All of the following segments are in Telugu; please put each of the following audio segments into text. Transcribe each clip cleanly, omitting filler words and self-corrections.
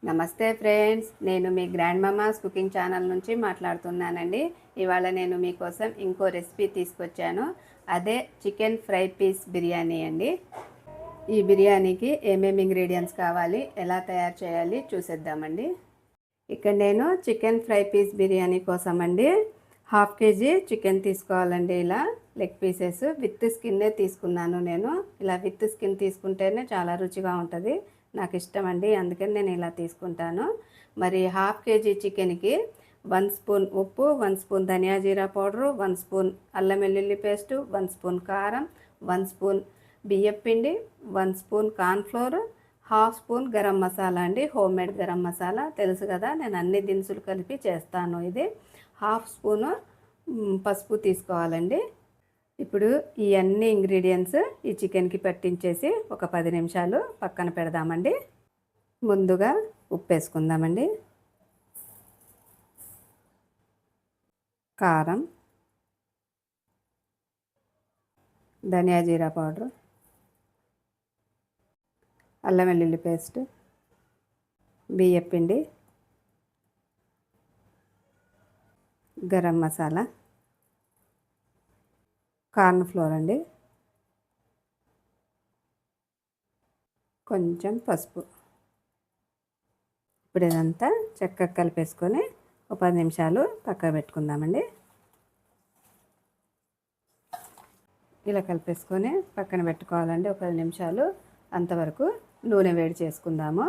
నమస్తే ఫ్రెండ్స్, నేను మీ గ్రాండ్ మమాస్ కుకింగ్ ఛానల్ నుంచి మాట్లాడుతున్నానండి. ఇవాళ నేను మీకోసం ఇంకో రెసిపీ తీసుకొచ్చాను. అదే చికెన్ ఫ్రై పీస్ బిర్యానీ అండి. ఈ బిర్యానీకి ఏమేమి ఇంగ్రీడియంట్స్ కావాలి, ఎలా తయారు చేయాలి చూసేద్దామండి. ఇక్కడ నేను చికెన్ ఫ్రై పీస్ బిర్యానీ కోసం అండి 1/2 kg చికెన్ తీసుకోవాలండి. ఇలా లెగ్ పీసెస్ విత్ స్కిన్నే తీసుకున్నాను. నేను ఇలా విత్ స్కిన్ తీసుకుంటేనే చాలా రుచిగా ఉంటుంది, నాకు ఇష్టం అండి, అందుకని నేను ఇలా తీసుకుంటాను. మరి 1/2 kg చికెన్కి 1 స్పూన్ ఉప్పు, 1 స్పూన్ ధనియా జీరా పౌడరు, 1 స్పూన్ అల్లం వెల్లుల్లి పేస్టు, 1 స్పూన్ కారం, 1 స్పూన్ బియ్యం పిండి, 1 spoon cornflour, 1/2 spoon garam masala అండి. హోమ్ మేడ్ గరం మసాలా తెలుసు కదా, నేను అన్ని దినుసులు కలిపి చేస్తాను. ఇది 1/2 స్పూను పసుపు తీసుకోవాలండి. ఇప్పుడు ఈ అన్ని ఇంగ్రీడియంట్స్ ఈ చికెన్కి పట్టించేసి ఒక 10 నిమిషాలు పక్కన పెడదామండి. ముందుగా ఉప్పు వేసుకుందామండి, కారం, ధనియా జీరా పౌడర్, అల్లం వెల్లుల్లి పేస్ట్, బియ్యం పిండి, గరం మసాలా, కార్న్ ఫ్లోర్ అండి, కొంచెం పసుపు. ఇప్పుడు ఇదంతా చక్కగా కలిపేసుకొని ఒక 10 నిమిషాలు పక్కన పెట్టుకుందామండి. ఇలా కలిపేసుకొని పక్కన పెట్టుకోవాలండి ఒక 10 నిమిషాలు. అంతవరకు నూనె వేడి చేసుకుందాము.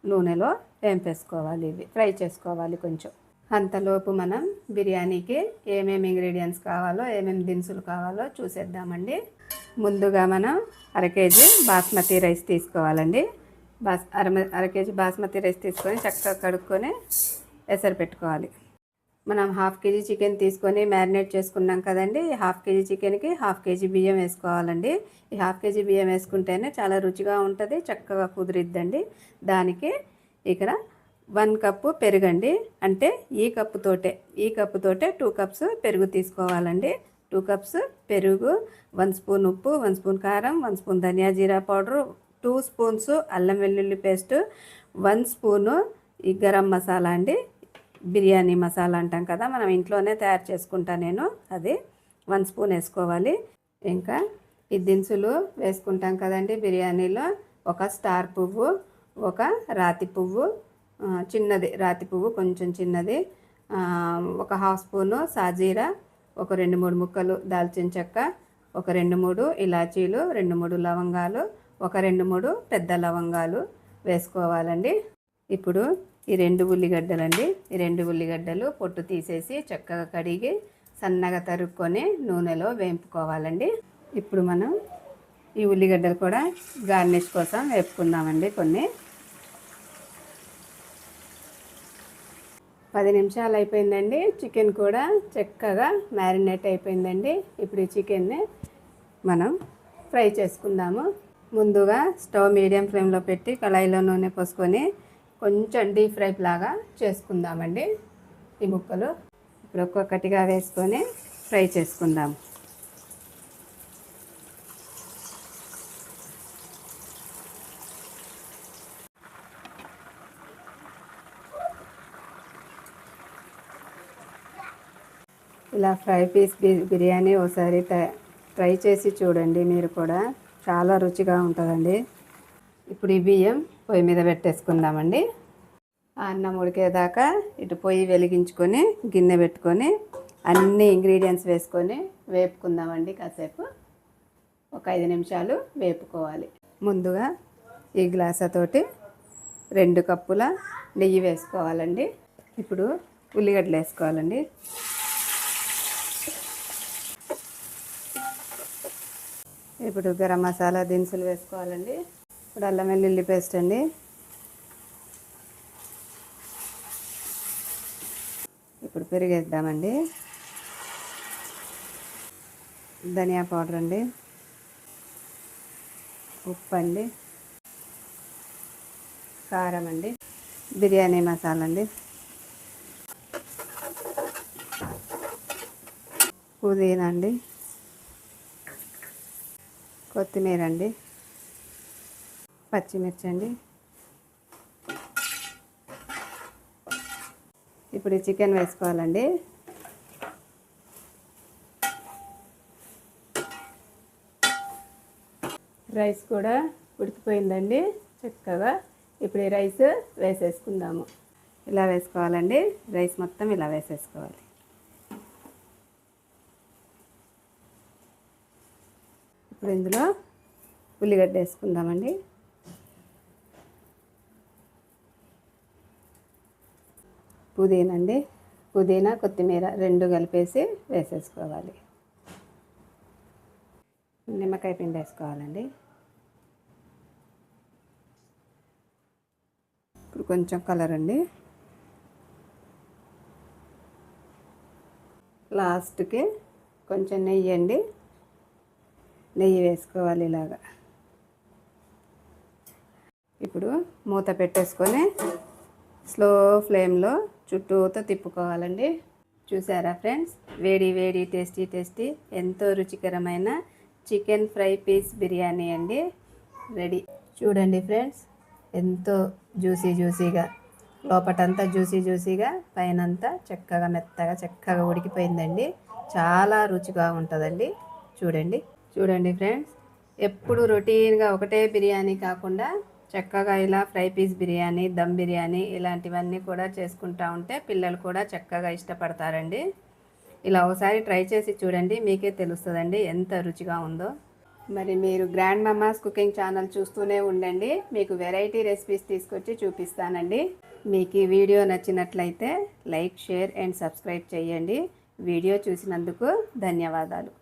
నూనెలో వేంపేసుకోవాలి, ఇవి ఫ్రై చేసుకోవాలి కొంచెం. అంతలోపు మనం బిర్యానీకి ఏమేమి ఇంగ్రీడియంట్స్ కావాలో, ఏమేమి దినుసులు కావాలో చూసేద్దామండి. ముందుగా మనం 1/2 kg బాస్మతి రైస్ తీసుకోవాలండి. అర కేజీ బాస్మతి రైస్ తీసుకొని చక్కగా కడుక్కొని ఎసరు పెట్టుకోవాలి. మనం 1/2 kg చికెన్ తీసుకొని మ్యారినేట్ చేసుకున్నాం కదండి. 1/2 kg చికెన్కి 1/2 kg బియ్యం వేసుకోవాలండి. ఈ 1/2 kg బియ్యం వేసుకుంటేనే చాలా రుచిగా ఉంటుంది, చక్కగా కుదిరిద్దండి. దానికి ఇక్కడ 1 కప్పు పెరుగండి, అంటే ఈ కప్పుతోటే 2 కప్స్ పెరుగు తీసుకోవాలండి. 2 కప్స్ పెరుగు, 1 స్పూన్ ఉప్పు, 1 స్పూన్ కారం, 1 స్పూన్ ధనియా జీరా పౌడరు, 2 స్పూన్స్ అల్లం వెల్లుల్లి పేస్టు, 1 స్పూను ఈ గరం మసాలా అండి. బిర్యానీ మసాలా అంటాం కదా, మనం ఇంట్లోనే తయారు చేసుకుంటా నేను, అది 1 స్పూన్ వేసుకోవాలి. ఇంకా ఈ దినుసులు వేసుకుంటాం కదండి బిర్యానీలో. ఒక స్టార్ పువ్వు, ఒక రాతి పువ్వు, చిన్నది రాతి పువ్వు కొంచెం చిన్నది, ఒక 1/2 స్పూను సాజీరా, ఒక 2-3 ముక్కలు దాల్చిన చెక్క, ఒక 2-3 ఇలాచీలు, 2-3 లవంగాలు, ఒక 2-3 పెద్ద లవంగాలు వేసుకోవాలండి. ఇప్పుడు ఈ 2 ఉల్లిగడ్డలండి, ఈ 2 ఉల్లిగడ్డలు పొట్టు తీసేసి చక్కగా కడిగి సన్నగా తరుక్కొని నూనెలో వేపుకోవాలండి. ఇప్పుడు మనం ఈ ఉల్లిగడ్డలు కూడా గార్నిష్ కోసం వేపుకుందామండి. కొన్ని 10 నిమిషాలు అయిపోయిందండి. చికెన్ కూడా చక్కగా మ్యారినేట్ అయిపోయిందండి. ఇప్పుడు ఈ చికెన్ని మనం ఫ్రై చేసుకుందాము. ముందుగా స్టవ్ మీడియం ఫ్లేమ్లో పెట్టి కళాయిలో నూనె పోసుకొని కొంచెం డీప్ ఫ్రై లాగా చేసుకుందామండి. ఈ ముక్కలు ఇప్పుడు ఒక్కొక్కటిగా వేసుకొని ఫ్రై చేసుకుందాం. ఇలా ఫ్రై పీస్ బిర్యానీ ఒకసారి ట్రై చేసి చూడండి, మీరు కూడా చాలా రుచిగా ఉంటుందండి. ఇప్పుడు ఈ బియ్యం పొయ్యి మీద పెట్టేసుకుందామండి. అన్నం ఉడికేదాకా ఇటు పొయ్యి వెలిగించుకొని గిన్నె పెట్టుకొని అన్ని ఇంగ్రీడియంట్స్ వేసుకొని వేపుకుందామండి. కాసేపు ఒక 5 నిమిషాలు వేపుకోవాలి. ముందుగా ఈ గ్లాసుతోటి 2 కప్పుల నెయ్యి వేసుకోవాలండి. ఇప్పుడు ఉల్లిగడ్డలు వేసుకోవాలండి. ఇప్పుడు గరం మసాలా దినుసులు వేసుకోవాలండి. ఇప్పుడు అల్లం వెల్లుల్లి పేస్ట్ అండి. ఇప్పుడు పెరిగేద్దామండి. ధనియా పౌడర్ అండి, ఉప్పు అండి, కారం అండి, బిర్యానీ మసాలా అండి, పుదీనా అండి, కొత్తిమీర అండి, పచ్చిమిర్చి అండి, ఇప్పుడు చికెన్ వేసుకోవాలండి. రైస్ కూడా ఉడికిపోయిందండి చక్కగా. ఇప్పుడు ఈ రైస్ వేసేసుకుందాము. ఇలా వేసుకోవాలండి, రైస్ మొత్తం ఇలా వేసేసుకోవాలి. ఇప్పుడు ఇందులో ఉల్లిగడ్డ వేసుకుందామండి. పుదీనా కొత్తిమీర రెండు కలిపేసి వేసేసుకోవాలి. నిమ్మకాయ పిండి వేసుకోవాలండి. ఇప్పుడు కొంచెం కలర్ అండి. లాస్ట్కి కొంచెం నెయ్యి అండి, నెయ్యి వేసుకోవాలి ఇలాగా. ఇప్పుడు మూత పెట్టేసుకొని స్లో ఫ్లేమ్లో చుట్టూతో తిప్పుకోవాలండి. చూసారా ఫ్రెండ్స్, వేడి వేడి టేస్టీ ఎంతో రుచికరమైన చికెన్ ఫ్రై పీస్ బిర్యానీ అండి రెడీ. చూడండి ఫ్రెండ్స్, ఎంతో జ్యూసీగా, లోపటంతా జ్యూసీగా, పైనంతా చక్కగా మెత్తగా చక్కగా ఉడికిపోయిందండి. చాలా రుచిగా ఉంటుందండి. చూడండి ఫ్రెండ్స్, ఎప్పుడు రొటీన్గా ఒకటే బిర్యానీ కాకుండా చక్కగా ఇలా ఫ్రై పీస్ బిర్యానీ, దమ్ బిర్యానీ ఇలాంటివన్నీ కూడా చేసుకుంటూ ఉంటే పిల్లలు కూడా చక్కగా ఇష్టపడతారండి. ఇలా ఒకసారి ట్రై చేసి చూడండి, మీకే తెలుస్తుందండి ఎంత రుచిగా ఉందో. మరి మీరు గ్రాండ్ మమ్మాస్ కుకింగ్ ఛానల్ చూస్తూనే ఉండండి, మీకు వెరైటీ రెసిపీస్ తీసుకొచ్చి చూపిస్తానండి. మీకు ఈ వీడియో నచ్చినట్లయితే లైక్, షేర్ అండ్ సబ్స్క్రైబ్ చేయండి. వీడియో చూసినందుకు ధన్యవాదాలు.